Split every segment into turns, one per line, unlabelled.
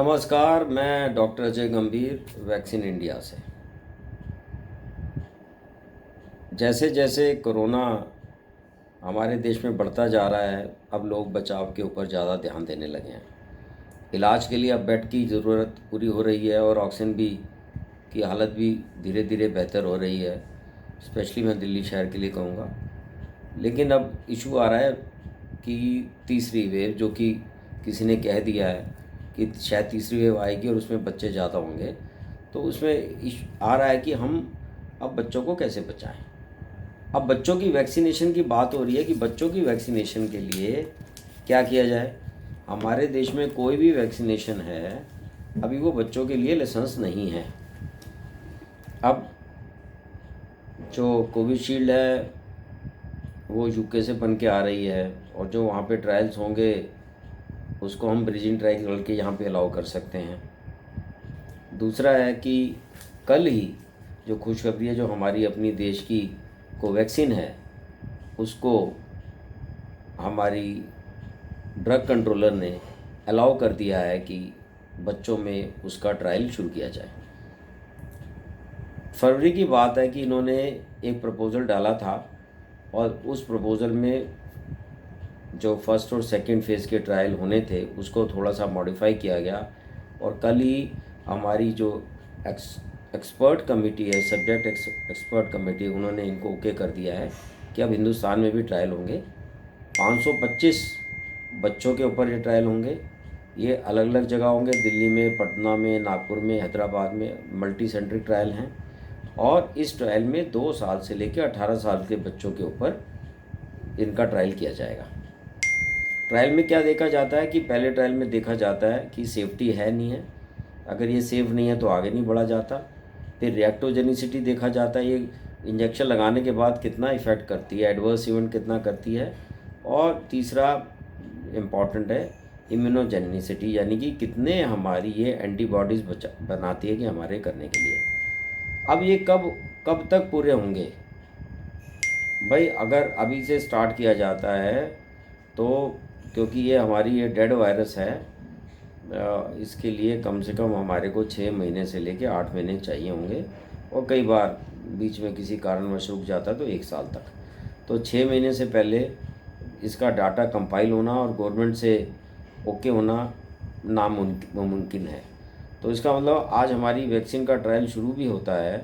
नमस्कार, मैं डॉक्टर अजय गंभीर वैक्सीन इंडिया से। जैसे जैसे कोरोना हमारे देश में बढ़ता जा रहा है, अब लोग बचाव के ऊपर ज़्यादा ध्यान देने लगे हैं। इलाज के लिए अब बेड की ज़रूरत पूरी हो रही है और ऑक्सीजन भी की हालत भी धीरे धीरे बेहतर हो रही है। स्पेशली मैं दिल्ली शहर के लिए कहूँगा। लेकिन अब इशू आ रहा है कि तीसरी वेव, जो कि किसी ने कह दिया है कि शायद तीसरी वेव आएगी और उसमें बच्चे ज़्यादा होंगे। तो उसमें आ रहा है कि हम अब बच्चों को कैसे बचाएं। अब बच्चों की वैक्सीनेशन की बात हो रही है कि बच्चों की वैक्सीनेशन के लिए क्या किया जाए। हमारे देश में कोई भी वैक्सीनेशन है अभी वो बच्चों के लिए लाइसेंस नहीं है। अब जो कोविशील्ड है वो यूके से बन के आ रही है और जो वहाँ पे ट्रायल्स होंगे उसको हम ब्रिजिंग ट्रायल करके यहाँ पे अलाउ कर सकते हैं। दूसरा है कि कल ही जो खुशखबरी है, जो हमारी अपनी देश की कोवैक्सीन है, उसको हमारी ड्रग कंट्रोलर ने अलाउ कर दिया है कि बच्चों में उसका ट्रायल शुरू किया जाए। फरवरी की बात है कि इन्होंने एक प्रपोज़ल डाला था और उस प्रपोज़ल में जो फर्स्ट और सेकंड फेज़ के ट्रायल होने थे उसको थोड़ा सा मॉडिफाई किया गया और कल ही हमारी जो एक्सपर्ट कमेटी है, सब्जेक्ट एक्सपर्ट कमेटी, उन्होंने इनको ओके कर दिया है कि अब हिंदुस्तान में भी ट्रायल होंगे। 525 बच्चों के ऊपर ये ट्रायल होंगे। ये अलग अलग जगह होंगे, दिल्ली में, पटना में, नागपुर में, हैदराबाद में मल्टी सेंट्रिक ट्रायल हैं। और इस ट्रायल में 2 साल से लेकर 18 साल के बच्चों के ऊपर इनका ट्रायल किया जाएगा। ट्रायल में क्या देखा जाता है कि पहले ट्रायल में देखा जाता है कि सेफ्टी है नहीं है। अगर ये सेफ़ नहीं है तो आगे नहीं बढ़ा जाता। फिर रिएक्टोजेनिसिटी देखा जाता है, ये इंजेक्शन लगाने के बाद कितना इफ़ेक्ट करती है, एडवर्स इवेंट कितना करती है। और तीसरा इम्पॉर्टेंट है इम्यूनोजेनिसिटी, यानी कि कितने हमारी ये एंटीबॉडीज़ बनाती है कि हमारे करने के लिए। अब ये कब कब तक पूरे होंगे भाई? अगर अभी से स्टार्ट किया जाता है तो, क्योंकि ये हमारी ये डेड वायरस है, इसके लिए कम से कम हमारे को 6 महीने से लेके 8 महीने चाहिए होंगे और कई बार बीच में किसी कारणवश रुक जाता है तो 1 साल तक। तो 6 महीने से पहले इसका डाटा कंपाइल होना और गवर्नमेंट से ओके होना नामुमकिन है। तो इसका मतलब आज हमारी वैक्सीन का ट्रायल शुरू भी होता है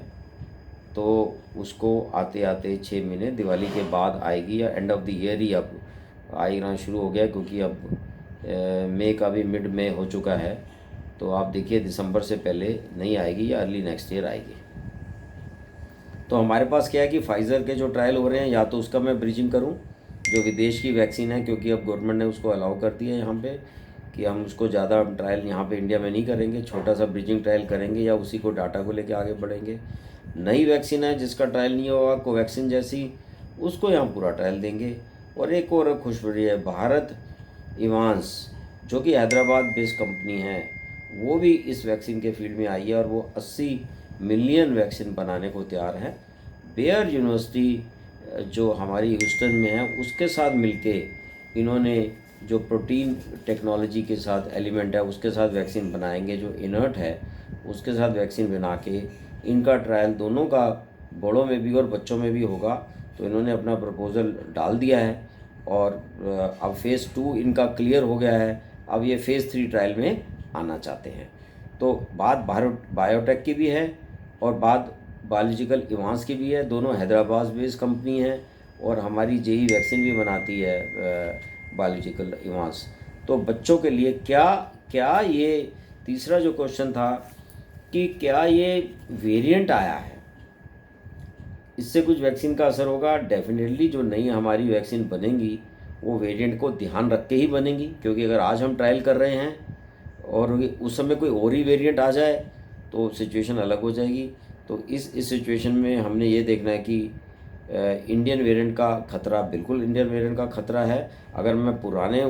तो उसको आते आते 6 महीने दिवाली के बाद आएगी या एंड ऑफ द ईयर ही अब आना शुरू हो गया, क्योंकि अब मई का भी मिड में हो चुका है। तो आप देखिए दिसंबर से पहले नहीं आएगी या अर्ली नेक्स्ट ईयर आएगी। तो हमारे पास क्या है कि फाइज़र के जो ट्रायल हो रहे हैं, या तो उसका मैं ब्रिजिंग करूं जो विदेश की वैक्सीन है, क्योंकि अब गवर्नमेंट ने उसको अलाउ कर दिया है यहाँ पे कि हम उसको ज़्यादा ट्रायल यहाँ पे इंडिया में नहीं करेंगे, छोटा सा ब्रिजिंग ट्रायल करेंगे या उसी को डाटा को लेके आगे बढ़ेंगे। नई वैक्सीन है जिसका ट्रायल नहीं होगा, कोवैक्सीन जैसी, उसको यहाँ पूरा ट्रायल देंगे। और एक और खुशखबरी है, भारत इवांस जो कि हैदराबाद बेस्ड कंपनी है, वो भी इस वैक्सीन के फील्ड में आई है और वो 80 मिलियन वैक्सीन बनाने को तैयार है। बेयर यूनिवर्सिटी जो हमारी ह्यूस्टन में है उसके साथ मिलके इन्होंने जो प्रोटीन टेक्नोलॉजी के साथ एलिमेंट है उसके साथ वैक्सीन बनाएंगे, जो इनर्ट है उसके साथ वैक्सीन बना के इनका ट्रायल दोनों का बड़ों में भी और बच्चों में भी होगा। तो इन्होंने अपना प्रपोज़ल डाल दिया है और अब फ़ेज़ 2 इनका क्लियर हो गया है। अब ये फ़ेज़ 3 ट्रायल में आना चाहते हैं। तो बात बायोटेक की भी है और बात बायोलॉजिकल इवांस की भी है। दोनों हैदराबाद बेस्ड कंपनी है और हमारी जेई वैक्सीन भी बनाती है बायोलॉजिकल इवांस। तो बच्चों के लिए क्या क्या ये तीसरा जो क्वेश्चन था कि क्या ये वेरिएंट आया है, इससे कुछ वैक्सीन का असर होगा? डेफिनेटली जो नई हमारी वैक्सीन बनेंगी वो वेरिएंट को ध्यान रख के ही बनेंगी, क्योंकि अगर आज हम ट्रायल कर रहे हैं और उस समय कोई और ही वेरिएंट आ जाए तो सिचुएशन अलग हो जाएगी। तो इस सिचुएशन में हमने ये देखना है कि इंडियन वेरिएंट का खतरा, बिल्कुल इंडियन वेरिएंट का खतरा है। अगर मैं पुराने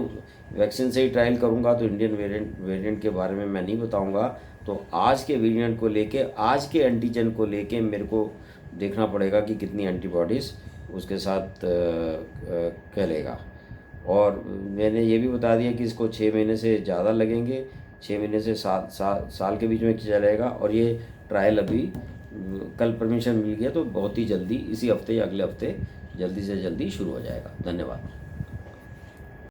वैक्सीन से ही ट्रायल करूंगा तो इंडियन वेरिएंट के बारे में मैं नहीं बताऊंगा। तो आज के वेरिएंट को लेके, आज के एंटीजन को लेके मेरे को देखना पड़ेगा कि कितनी एंटीबॉडीज़ उसके साथ कहलेगा। और मैंने ये भी बता दिया कि इसको 6 महीने से ज़्यादा लगेंगे 6 महीने से साल के बीच में चलेगा। और ये ट्रायल अभी कल परमिशन मिल गया तो बहुत ही जल्दी इसी हफ्ते या अगले हफ्ते जल्दी से जल्दी शुरू हो जाएगा। धन्यवाद।